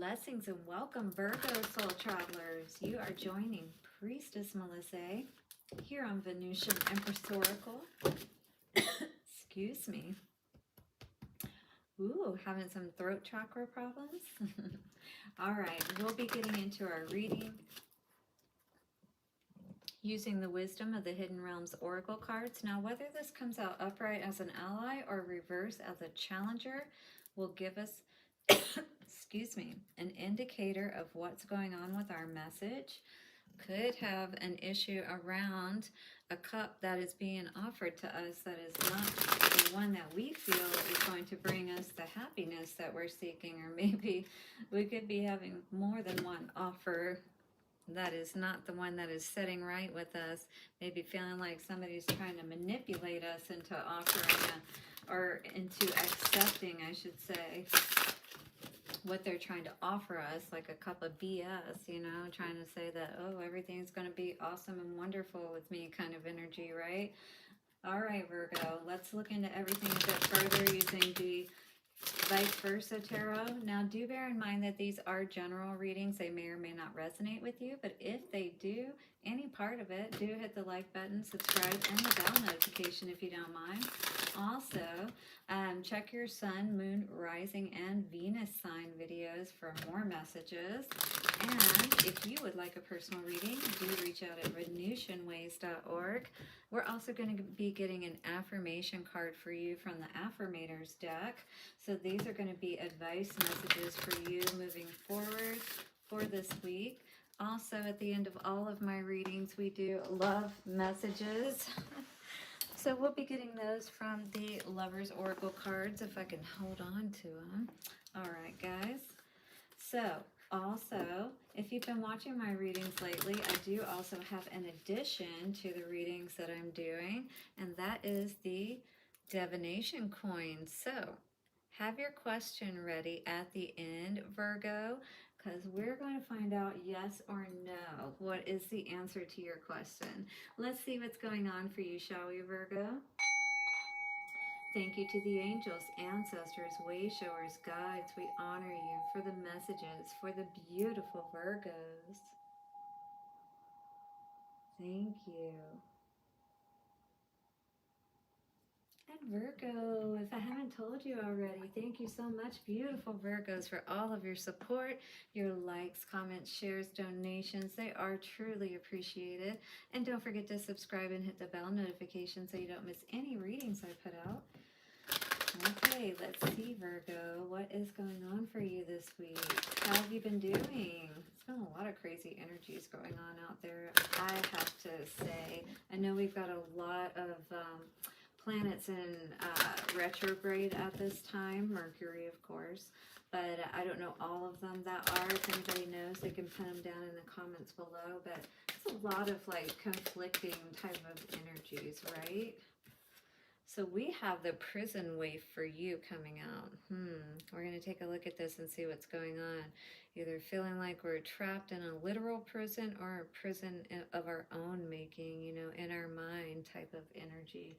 Blessings and welcome, Virgo soul travelers. You are joining Priestess Melissa here on Venusian Empress Oracle. Excuse me. Ooh, having some throat chakra problems? All right, we'll be getting into our reading using the wisdom of the Hidden Realms Oracle cards. Now, whether this comes out upright as an ally or reverse as a challenger will give us excuse me, an indicator of what's going on with our message. Could have an issue around a cup that is being offered to us that is not the one that we feel is going to bring us the happiness that we're seeking, or maybe we could be having more than one offer that is not the one that is sitting right with us, maybe feeling like somebody's trying to manipulate us into offering or into accepting, I should say, what they're trying to offer us, like a cup of BS, you know, trying to say that, oh, everything's going to be awesome and wonderful with me kind of energy, right? All right, Virgo, let's look into everything a bit further using the Vice Versa Tarot. Now, do bear in mind that these are general readings. They may or may not resonate with you, but if they do, any part of it, do hit the like button, subscribe, and the bell notification if you don't mind. Also, check your Sun, Moon, Rising, and Venus sign videos for more messages. And if you would like a personal reading, do reach out at venusianways.org. We're also going to be getting an affirmation card for you from the Affirmators deck. So these are going to be advice messages for you moving forward for this week. Also, at the end of all of my readings, we do love messages. So we'll be getting those from the Lovers Oracle cards, if I can hold on to them. All right, guys. So also, if you've been watching my readings lately, I do also have an addition to the readings that I'm doing, and that is the divination coin. So have your question ready at the end, Virgo, because we're going to find out yes or no. What is the answer to your question? Let's see what's going on for you, shall we, Virgo? Thank you to the angels, ancestors, way showers, guides. We honor you for the messages, for the beautiful Virgos. Thank you. And Virgo, if I haven't told you already, thank you so much, beautiful Virgos, for all of your support, your likes, comments, shares, donations. They are truly appreciated. And don't forget to subscribe and hit the bell notification so you don't miss any readings I put out. Okay, let's see, Virgo. What is going on for you this week? How have you been doing? It's been a lot of crazy energies going on out there, I have to say. I know we've got a lot of planets in retrograde at this time, Mercury, of course, but I don't know all of them that are. If anybody knows, they can put them down in the comments below, but it's a lot of like conflicting type of energies, right? So we have the Prison Waif for you coming out. We're going to take a look at this and see what's going on. Either feeling like we're trapped in a literal prison or a prison of our own making, you know, in our mind type of energy.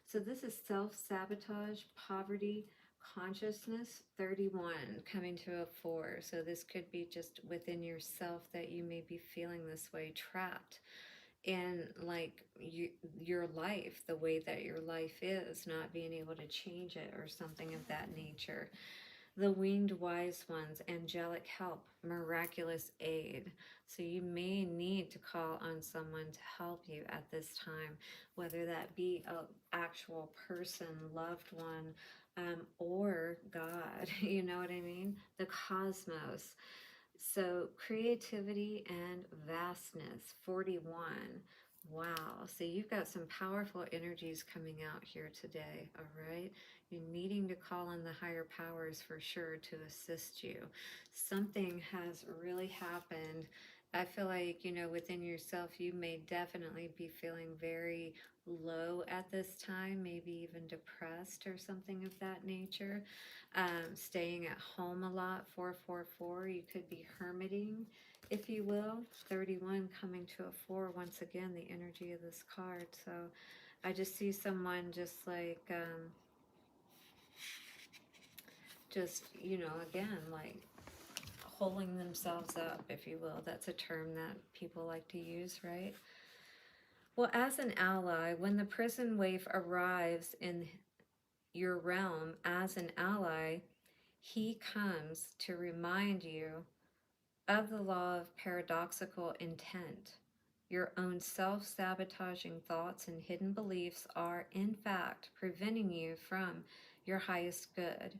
So this is self-sabotage, poverty, consciousness, 31, coming to a 4. So this could be just within yourself that you may be feeling this way, trapped in like your life, the way that your life is, not being able to change it or something of that nature. The winged wise ones, angelic help, miraculous aid. So you may need to call on someone to help you at this time, whether that be an actual person, loved one, or God, you know what I mean? The cosmos. So creativity and vastness, 41. Wow. So you've got some powerful energies coming out here today, all right? You're needing to call on the higher powers for sure to assist you. Something has really happened. I feel like, you know, within yourself, you may definitely be feeling very low at this time, maybe even depressed or something of that nature. Staying at home a lot, 444. You could be hermiting, if you will. 31 coming to a 4. Once again, the energy of this card. So I just see someone just like, just, you know, again, like pulling themselves up, if you will. That's a term that people like to use, right? Well, as an ally, when the prison waif arrives in your realm as an ally, he comes to remind you of the law of paradoxical intent. Your own self sabotaging thoughts and hidden beliefs are, in fact, preventing you from your highest good.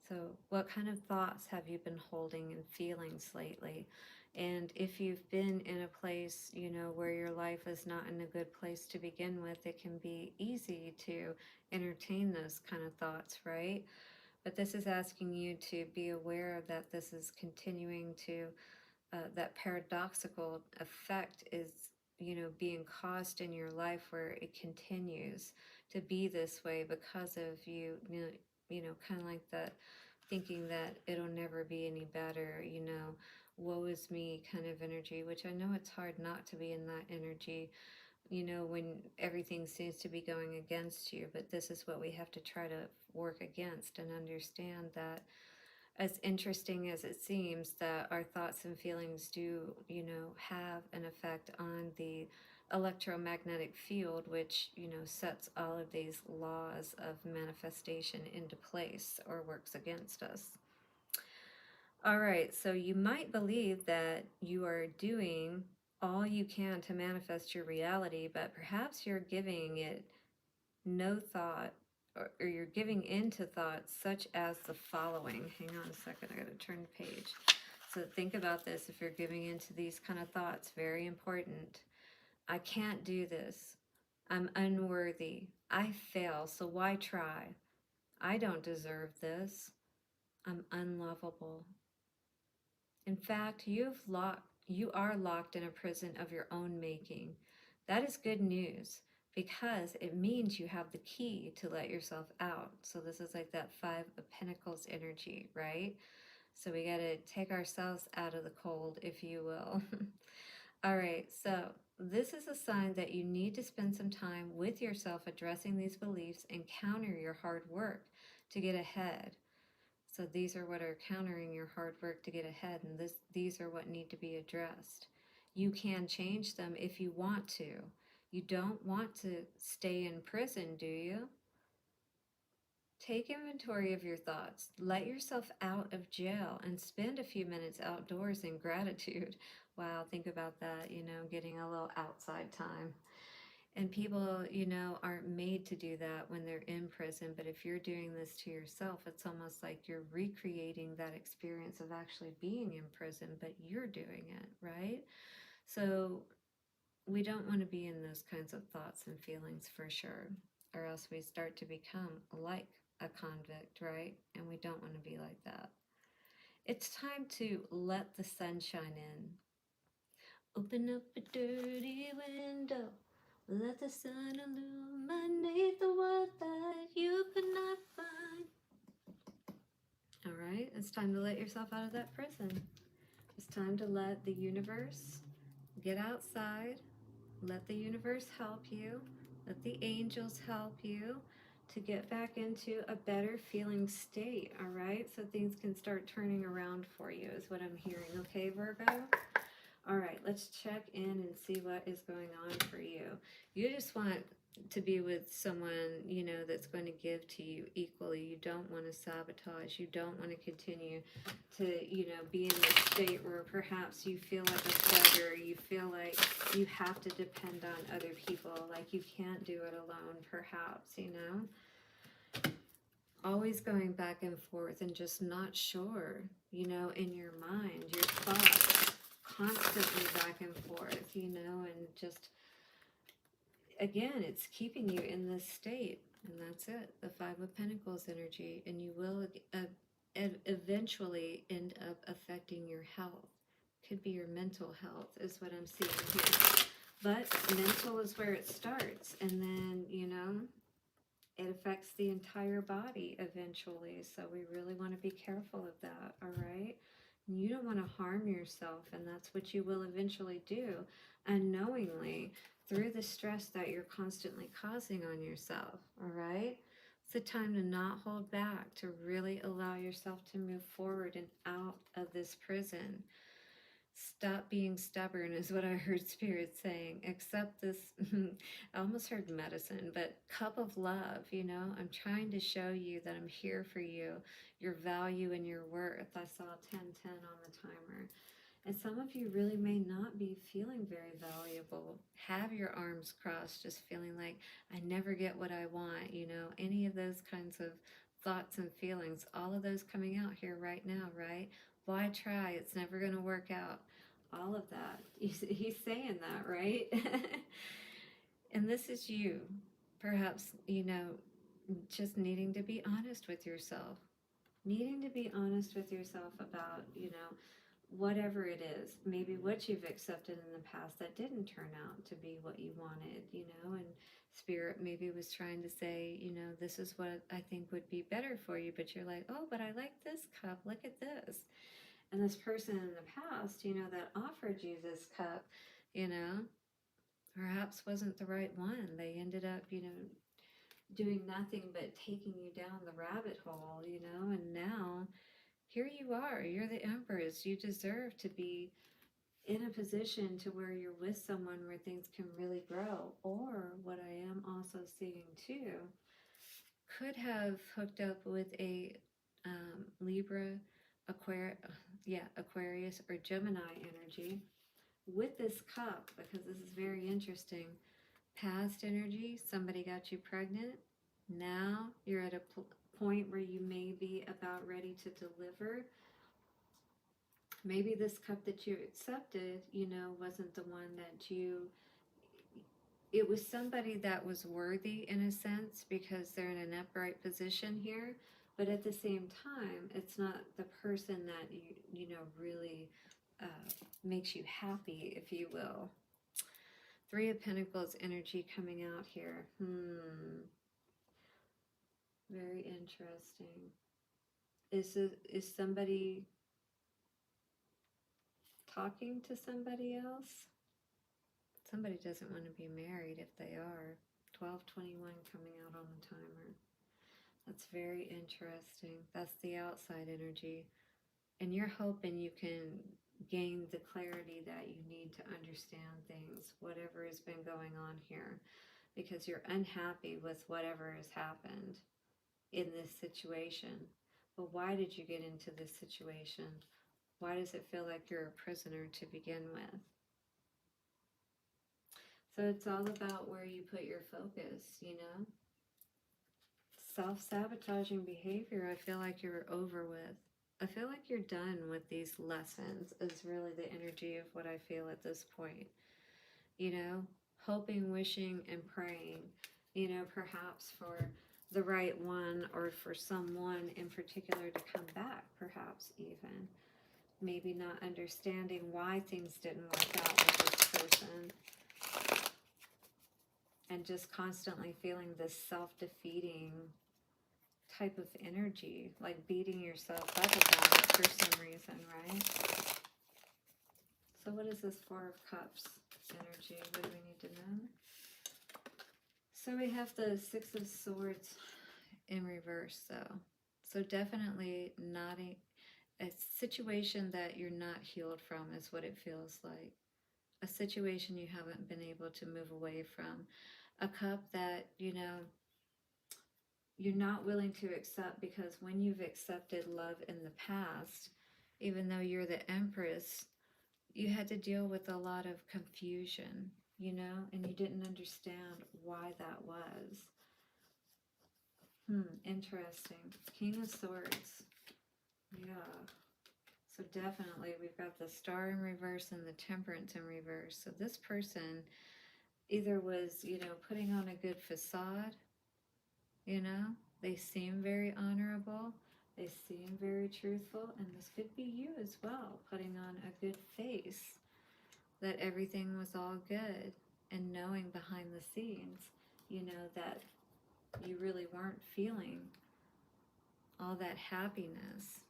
So, what kind of thoughts have you been holding and feelings lately? And if you've been in a place, where your life is not in a good place to begin with, it can be easy to entertain those kind of thoughts, right? But this is asking you to be aware that this is continuing to that paradoxical effect is being caused in your life, where it continues to be this way because of you, kind of like that, thinking that it'll never be any better, woe is me kind of energy, which I know it's hard not to be in that energy, when everything seems to be going against you. But this is what we have to try to work against, and understand that, as interesting as it seems, that our thoughts and feelings do, have an effect on the electromagnetic field, which, sets all of these laws of manifestation into place or works against us. All right, so you might believe that you are doing all you can to manifest your reality, but perhaps you're giving it no thought, or you're giving into thoughts such as the following. Hang on a second, I gotta turn the page. So think about this. If you're giving into these kind of thoughts, very important. I can't do this. I'm unworthy. I fail, so why try? I don't deserve this. I'm unlovable. In fact, you are locked in a prison of your own making. That is good news, because it means you have the key to let yourself out. So this is like that Five of Pentacles energy, right? So we got to take ourselves out of the cold, if you will. All right, so this is a sign that you need to spend some time with yourself addressing these beliefs and counter your hard work to get ahead. So these are what are countering your hard work to get ahead, and these are what need to be addressed. You can change them if you want to. You don't want to stay in prison, do you? Take inventory of your thoughts. Let yourself out of jail and spend a few minutes outdoors in gratitude. Wow, think about that, getting a little outside time. And people, aren't made to do that when they're in prison. But if you're doing this to yourself, it's almost like you're recreating that experience of actually being in prison, but you're doing it, right? So we don't want to be in those kinds of thoughts and feelings, for sure, or else we start to become like a convict, right? And we don't want to be like that. It's time to let the sun shine in. Open up a dirty window. Let the sun illuminate the world that you could not find. All right, it's time to let yourself out of that prison. It's time to let the universe get outside. Let the universe help you. Let the angels help you to get back into a better feeling state, all right? So things can start turning around for you, is what I'm hearing. Okay, Virgo? All right, let's check in and see what is going on for you. You just want to be with someone, that's going to give to you equally. You don't want to sabotage. You don't want to continue to, be in this state where perhaps you feel like a beggar. You feel like you have to depend on other people, like you can't do it alone, perhaps, Always going back and forth and just not sure, in your mind, your thoughts, constantly back and forth, and just, again, it's keeping you in this state. And that's it, the Five of Pentacles energy. And you will eventually end up affecting your health. Could be your mental health, is what I'm seeing here. But mental is where it starts. And then, it affects the entire body eventually. So we really want to be careful of that, all right? You don't want to harm yourself, and that's what you will eventually do unknowingly through the stress that you're constantly causing on yourself, all right? It's a time to not hold back, to really allow yourself to move forward and out of this prison. Stop being stubborn is what I heard Spirit saying. Accept this, I almost heard medicine, but cup of love, you know. I'm trying to show you that I'm here for you, your value and your worth. I saw 1010 on the timer. And some of you really may not be feeling very valuable. Have your arms crossed, just feeling like I never get what I want, you know, any of those kinds of thoughts and feelings, all of those coming out here right now, right? Why try? It's never going to work out. All of that. He's saying that, right? And this is you. Perhaps, you know, just needing to be honest with yourself. Needing to be honest with yourself about, you know, whatever it is, maybe what you've accepted in the past that didn't turn out to be what you wanted, you know, and Spirit maybe was trying to say, you know, this is what I think would be better for you, but you're like, oh, but I like this cup, look at this. And this person in the past, you know, that offered you this cup, you know, perhaps wasn't the right one. They ended up, you know, doing nothing but taking you down the rabbit hole, you know, and now here you are. You're the Empress. You deserve to be in a position to where you're with someone where things can really grow. Or what I am also seeing too, could have hooked up with a Libra, Aquarius or Gemini energy with this cup, because this is very interesting. Past energy, somebody got you pregnant. Now you're at a point where you may be about ready to deliver. Maybe this cup that you accepted, you know, wasn't the one that you, it was somebody that was worthy in a sense because they're in an upright position here, but at the same time, it's not the person that you know, really makes you happy, if you will. Three of Pentacles energy coming out here. Very interesting. Is somebody talking to somebody else? Somebody doesn't want to be married if they are. 1221 coming out on the timer. That's very interesting. That's the outside energy. And you're hoping you can gain the clarity that you need to understand things, whatever has been going on here, because you're unhappy with whatever has happened in this situation. But why did you get into this situation? Why does it feel like you're a prisoner to begin with? So it's all about where you put your focus, you know? Self-sabotaging behavior, I feel like you're over with. I feel like you're done with these lessons is really the energy of what I feel at this point. You know, hoping, wishing, and praying, you know, perhaps for the right one or for someone in particular to come back, perhaps even. Maybe not understanding why things didn't work out with this person. And just constantly feeling this self-defeating type of energy, like beating yourself up about it for some reason, right? So what is this Four of Cups energy? What do we need to know? So we have the Six of Swords in reverse, though. So definitely not a situation that you're not healed from is what it feels like. A situation you haven't been able to move away from. A cup that, you know, you're not willing to accept, because when you've accepted love in the past, even though you're the Empress, you had to deal with a lot of confusion, you know, and you didn't understand why that was. Interesting. King of Swords. Yeah. So definitely we've got the Star in reverse and the Temperance in reverse. So this person either was, you know, putting on a good facade, you know, they seem very honorable, they seem very truthful, and this could be you as well, putting on a good face that everything was all good, and knowing behind the scenes, you know, that you really weren't feeling all that happiness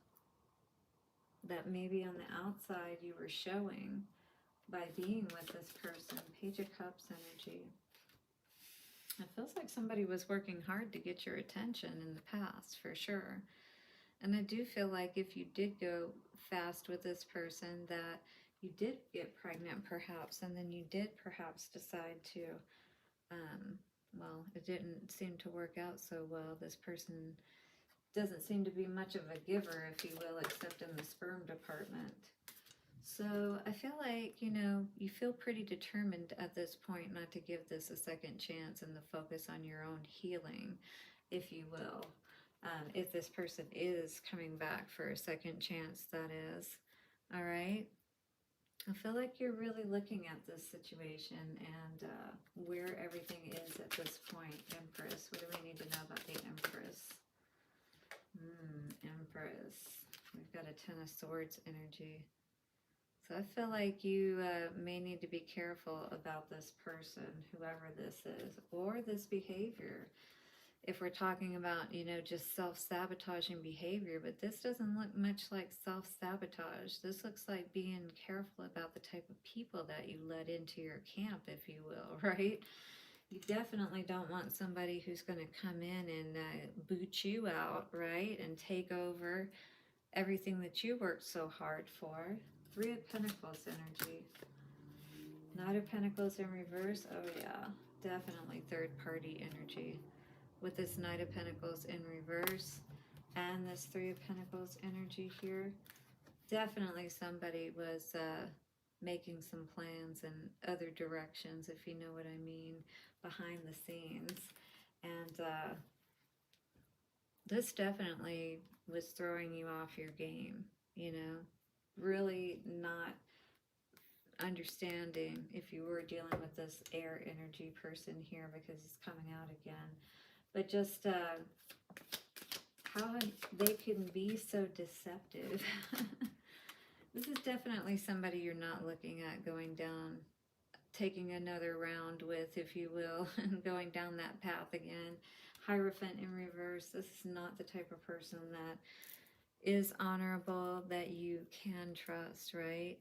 that maybe on the outside you were showing by being with this person. Page of Cups energy. It feels like somebody was working hard to get your attention in the past, for sure. And I do feel like if you did go fast with this person, that you did get pregnant perhaps, and then you did perhaps decide to, um, well, it didn't seem to work out so well. This person doesn't seem to be much of a giver, if you will, except in the sperm department. So I feel like, you feel pretty determined at this point not to give this a second chance and to focus on your own healing, if you will. If this person is coming back for a second chance, that is. All right. I feel like you're really looking at this situation and where everything is at this point. Empress. What do we need to know about the Empress? Empress. We've got a Ten of Swords energy. So I feel like you may need to be careful about this person, whoever this is, or this behavior. If we're talking about, just self-sabotaging behavior, but this doesn't look much like self-sabotage. This looks like being careful about the type of people that you let into your camp, if you will, right? You definitely don't want somebody who's going to come in and boot you out, right? And take over everything that you worked so hard for. Three of Pentacles energy. Knight of Pentacles in reverse. Oh yeah, definitely third party energy. With this Knight of Pentacles in reverse and this Three of Pentacles energy here. Definitely somebody was making some plans in other directions, if you know what I mean, behind the scenes. And this definitely was throwing you off your game, really not understanding if you were dealing with this air energy person here, because it's coming out again. But just how they can be so deceptive. This is definitely somebody you're not looking at going down, taking another round with, if you will, and going down that path again. Hierophant in reverse. This is not the type of person that is honorable, that you can trust, right?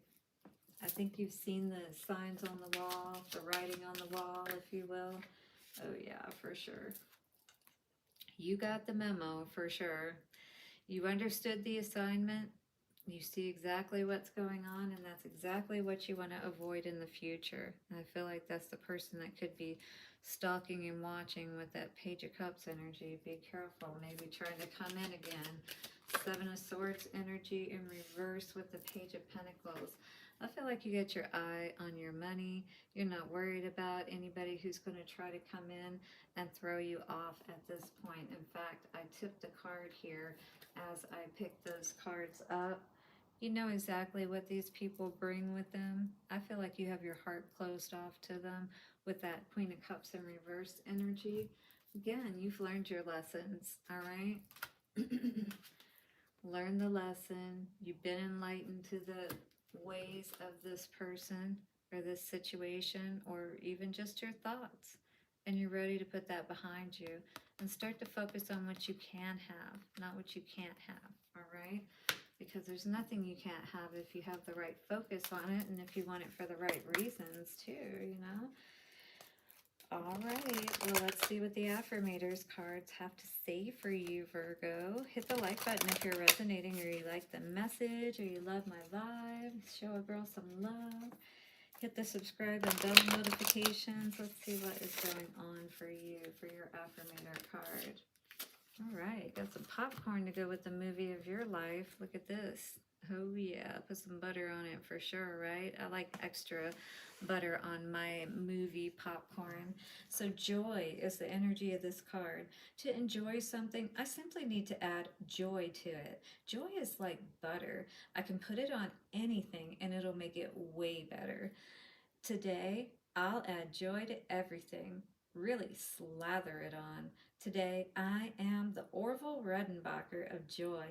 I think you've seen the signs on the wall, the writing on the wall, if you will. Oh yeah, for sure. You got the memo, for sure. You understood the assignment. You see exactly what's going on, and that's exactly what you want to avoid in the future. And I feel like that's the person that could be stalking and watching with that Page of Cups energy. Be careful, maybe trying to come in again. Seven of Swords energy in reverse with the Page of Pentacles. I feel like you get your eye on your money. You're not worried about anybody who's going to try to come in and throw you off at this point. In fact, I tipped the card here as I picked those cards up. You know exactly what these people bring with them. I feel like you have your heart closed off to them with that Queen of Cups in reverse energy. Again, you've learned your lessons, all right? Learn the lesson. You've been enlightened to the ways of this person or this situation, or even just your thoughts. And you're ready to put that behind you and start to focus on what you can have, not what you can't have, all right? Because there's nothing you can't have if you have the right focus on it, and if you want it for the right reasons too, All right, well, let's see what the Affirmators cards have to say for you, Virgo. Hit the like button if you're resonating, or you like the message, or you love my vibe. Show a girl some love. Hit the subscribe and bell notifications. Let's see what is going on for you, for your Affirmator card. All right, got some popcorn to go with the movie of your life. Look at this. Oh yeah, put some butter on it for sure, right? I like extra butter on my movie popcorn. So joy is the energy of this card. To enjoy something, I simply need to add joy to it. Joy is like butter. I can put it on anything and it'll make it way better. Today, I'll add joy to everything. Really slather it on. Today, I am the Orville Redenbacher of joy,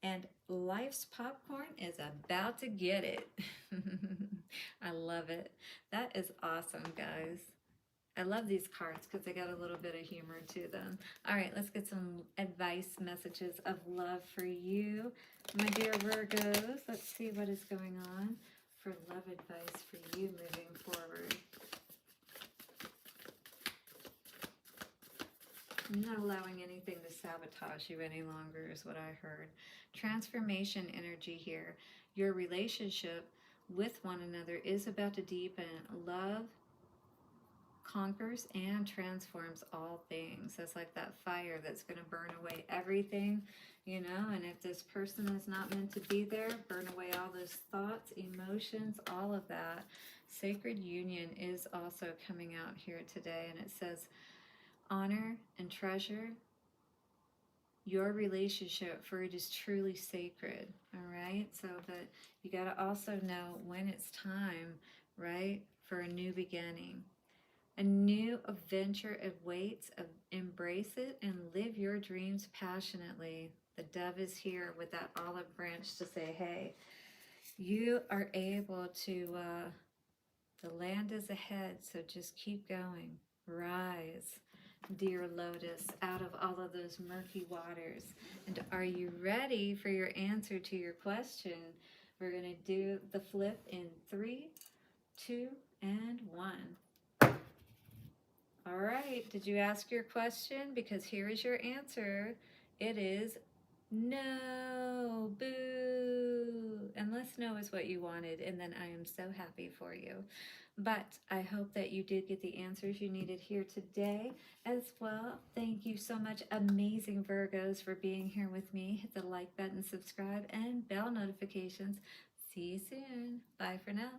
and life's popcorn is about to get it. I love it. That is awesome, guys. I love these cards because they got a little bit of humor to them. All right, let's get some advice messages of love for you, my dear Virgos. Let's see what is going on for love advice for you moving forward. I'm not allowing anything to sabotage you any longer is what I heard. Transformation energy here. Your relationship with one another is about to deepen. Love conquers and transforms all things. That's like that fire that's going to burn away everything, you know. And if this person is not meant to be there, burn away all those thoughts, emotions, all of that. Sacred union is also coming out here today, and it says honor and treasure your relationship, for it is truly sacred. All right, so but you got to also know when it's time, right, for a new beginning. A new adventure awaits. Embrace it and live your dreams passionately. The dove is here with that olive branch to say, hey, you are able to, the land is ahead, so just keep going. Rise, dear lotus, out of all of those murky waters. And are you ready for your answer to your question? We're going to do the flip in 3, 2, and 1. All right, did you ask your question? Because here is your answer. It is no, boo. Unless no is what you wanted, and then I am so happy for you. But I hope that you did get the answers you needed here today as well. Thank you so much, amazing Virgos, for being here with me. Hit the like button, subscribe, and bell notifications. See you soon. Bye for now.